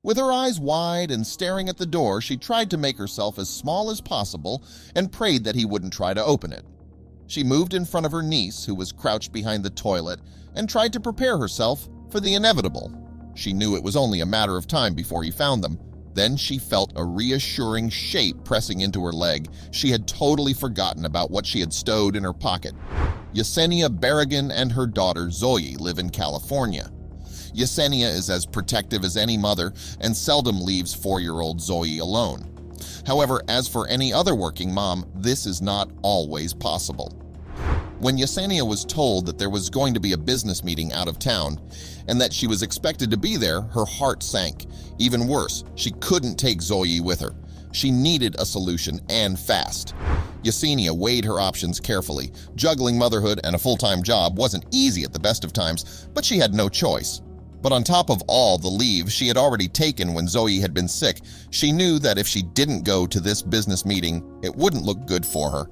With her eyes wide and staring at the door, she tried to make herself as small as possible and prayed that he wouldn't try to open it. She moved in front of her niece, who was crouched behind the toilet, and tried to prepare herself for the inevitable. She knew it was only a matter of time before he found them. Then she felt a reassuring shape pressing into her leg. She had totally forgotten about what she had stowed in her pocket. Yesenia Berrigan and her daughter Zoe live in California. Yesenia is as protective as any mother and seldom leaves 4-year-old Zoe alone. However, as for any other working mom, this is not always possible. When Yesenia was told that there was going to be a business meeting out of town and that she was expected to be there, her heart sank. Even worse, she couldn't take Zoe with her. She needed a solution, and fast. Yesenia weighed her options carefully. Juggling motherhood and a full-time job wasn't easy at the best of times, but she had no choice. But on top of all the leave she had already taken when Zoe had been sick, she knew that if she didn't go to this business meeting, it wouldn't look good for her.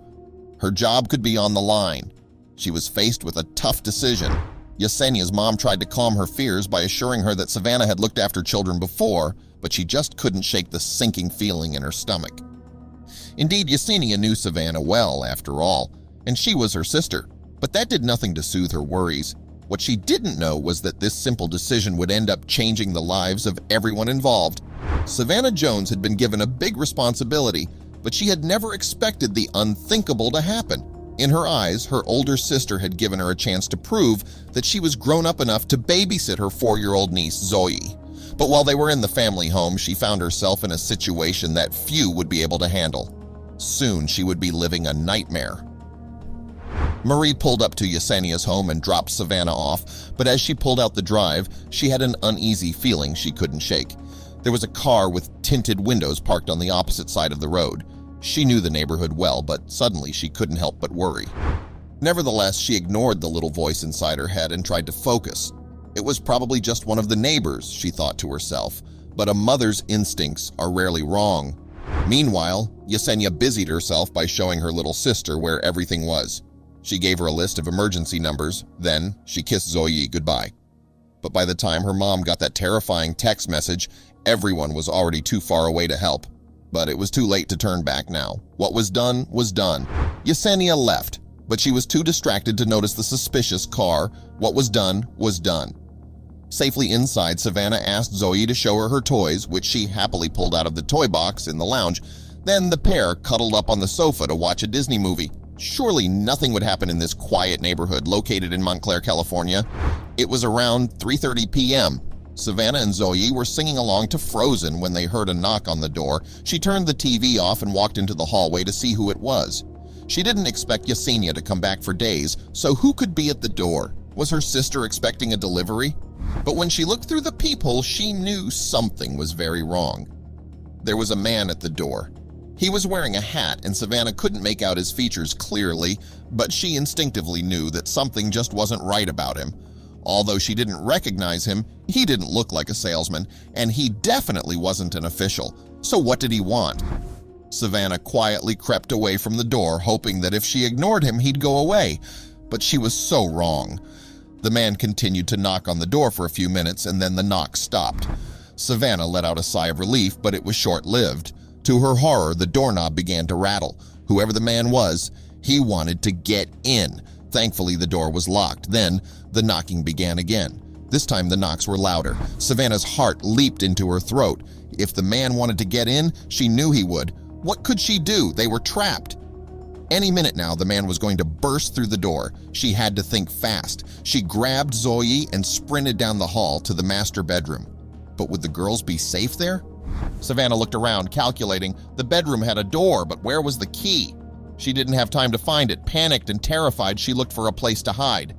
Her job could be on the line. She was faced with a tough decision. Yesenia's mom tried to calm her fears by assuring her that Savannah had looked after children before, but she just couldn't shake the sinking feeling in her stomach. Indeed, Yesenia knew Savannah well, after all, and she was her sister, but that did nothing to soothe her worries. What she didn't know was that this simple decision would end up changing the lives of everyone involved. Savannah Jones had been given a big responsibility, but she had never expected the unthinkable to happen. In her eyes, her older sister had given her a chance to prove that she was grown up enough to babysit her 4-year-old niece, Zoe. But while they were in the family home, she found herself in a situation that few would be able to handle. Soon she would be living a nightmare. Marie pulled up to Yesenia's home and dropped Savannah off, but as she pulled out the drive, she had an uneasy feeling she couldn't shake. There was a car with tinted windows parked on the opposite side of the road. She knew the neighborhood well, but suddenly she couldn't help but worry. Nevertheless, she ignored the little voice inside her head and tried to focus. It was probably just one of the neighbors, she thought to herself, but a mother's instincts are rarely wrong. Meanwhile, Yesenia busied herself by showing her little sister where everything was. She gave her a list of emergency numbers, then she kissed Zoe goodbye. But by the time her mom got that terrifying text message, everyone was already too far away to help. But it was too late to turn back now. What was done was done. Yesenia left, but she was too distracted to notice the suspicious car. What was done was done. Safely inside, Savannah asked Zoe to show her her toys, which she happily pulled out of the toy box in the lounge. Then the pair cuddled up on the sofa to watch a Disney movie. Surely nothing would happen in this quiet neighborhood located in Montclair, California. It was around 3:30 p.m. Savannah and Zoe were singing along to Frozen when they heard a knock on the door. She turned the TV off and walked into the hallway to see who it was. She didn't expect Yesenia to come back for days, so who could be at the door? Was her sister expecting a delivery? But when she looked through the peephole, she knew something was very wrong. There was a man at the door. He was wearing a hat, and Savannah couldn't make out his features clearly, but she instinctively knew that something just wasn't right about him. Although she didn't recognize him, he didn't look like a salesman, and he definitely wasn't an official. So what did he want? Savannah quietly crept away from the door, hoping that if she ignored him, he'd go away. But she was so wrong. The man continued to knock on the door for a few minutes, and then the knock stopped. Savannah let out a sigh of relief, but it was short-lived. To her horror, the doorknob began to rattle. Whoever the man was, he wanted to get in. Thankfully, the door was locked. Then, the knocking began again. This time, the knocks were louder. Savannah's heart leaped into her throat. If the man wanted to get in, she knew he would. What could she do? They were trapped. Any minute now, the man was going to burst through the door. She had to think fast. She grabbed Zoe and sprinted down the hall to the master bedroom. But would the girls be safe there? Savannah looked around, calculating. The bedroom had a door, but where was the key? She didn't have time to find it. Panicked and terrified, she looked for a place to hide.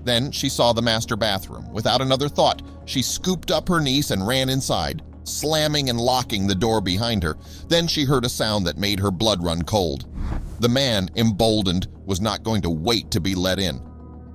Then she saw the master bathroom. Without another thought, she scooped up her niece and ran inside, slamming and locking the door behind her. Then she heard a sound that made her blood run cold. The man, emboldened, was not going to wait to be let in.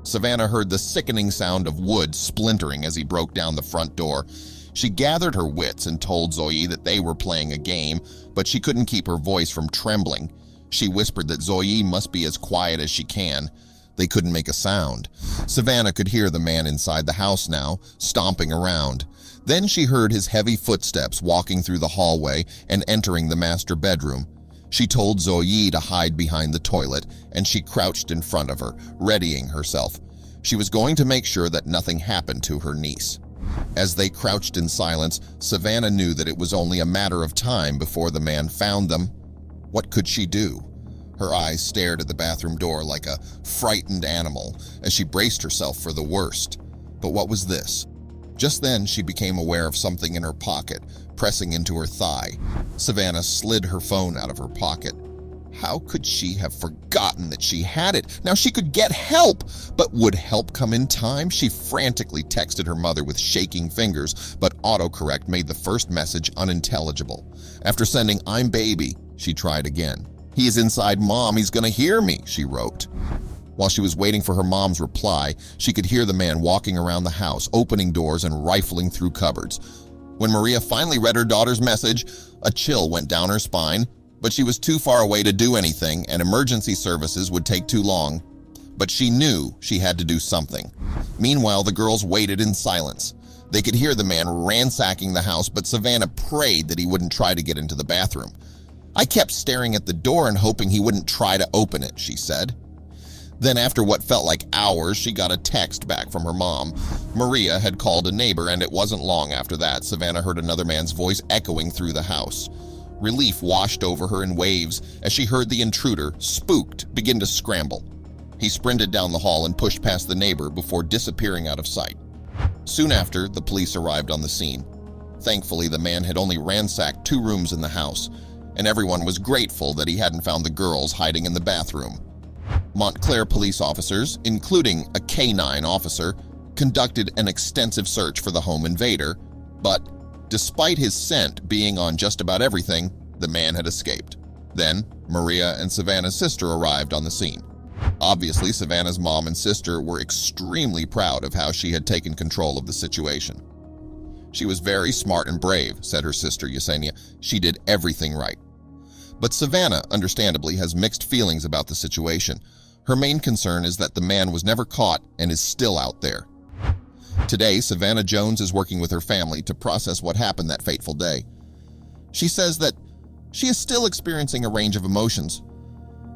Savannah heard the sickening sound of wood splintering as he broke down the front door. She gathered her wits and told Zoe that they were playing a game, but she couldn't keep her voice from trembling. She whispered that Zoe must be as quiet as she can. They couldn't make a sound. Savannah could hear the man inside the house now, stomping around. Then she heard his heavy footsteps walking through the hallway and entering the master bedroom. She told Zoe to hide behind the toilet, and she crouched in front of her, readying herself. She was going to make sure that nothing happened to her niece. As they crouched in silence, Savannah knew that it was only a matter of time before the man found them. What could she do? Her eyes stared at the bathroom door like a frightened animal as she braced herself for the worst. But what was this? Just then, she became aware of something in her pocket, pressing into her thigh. Savannah slid her phone out of her pocket. How could she have forgotten that she had it? Now she could get help, but would help come in time? She frantically texted her mother with shaking fingers, but autocorrect made the first message unintelligible. After sending "I'm baby," she tried again. "He is inside, Mom. He's gonna hear me," she wrote. While she was waiting for her mom's reply, she could hear the man walking around the house, opening doors and rifling through cupboards. When Maria finally read her daughter's message, a chill went down her spine, but she was too far away to do anything, and emergency services would take too long. But she knew she had to do something. Meanwhile, the girls waited in silence. They could hear the man ransacking the house, but Savannah prayed that he wouldn't try to get into the bathroom. "I kept staring at the door and hoping he wouldn't try to open it," she said. Then, after what felt like hours, she got a text back from her mom. Maria had called a neighbor, and it wasn't long after that Savannah heard another man's voice echoing through the house. Relief washed over her in waves as she heard the intruder, spooked, begin to scramble. He sprinted down the hall and pushed past the neighbor before disappearing out of sight. Soon after, the police arrived on the scene. Thankfully, the man had only ransacked 2 rooms in the house, and everyone was grateful that he hadn't found the girls hiding in the bathroom. Montclair police officers, including a K-9 officer, conducted an extensive search for the home invader, but despite his scent being on just about everything, the man had escaped. Then, Maria and Savannah's sister arrived on the scene. Obviously, Savannah's mom and sister were extremely proud of how she had taken control of the situation. "She was very smart and brave," said her sister Yesenia. "She did everything right." But Savannah, understandably, has mixed feelings about the situation. Her main concern is that the man was never caught and is still out there. Today, Savannah Jones is working with her family to process what happened that fateful day. She says that she is still experiencing a range of emotions.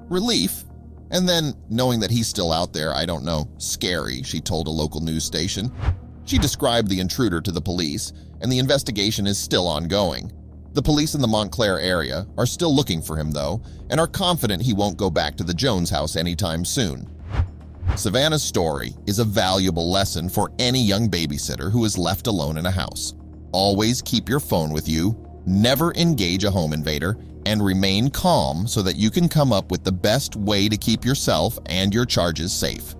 Relief, and then knowing that he's still out there, I don't know, scary, she told a local news station. She described the intruder to the police, and the investigation is still ongoing. The police in the Montclair area are still looking for him, though, and are confident he won't go back to the Jones house anytime soon. Savannah's story is a valuable lesson for any young babysitter who is left alone in a house. Always keep your phone with you, never engage a home invader, and remain calm so that you can come up with the best way to keep yourself and your charges safe.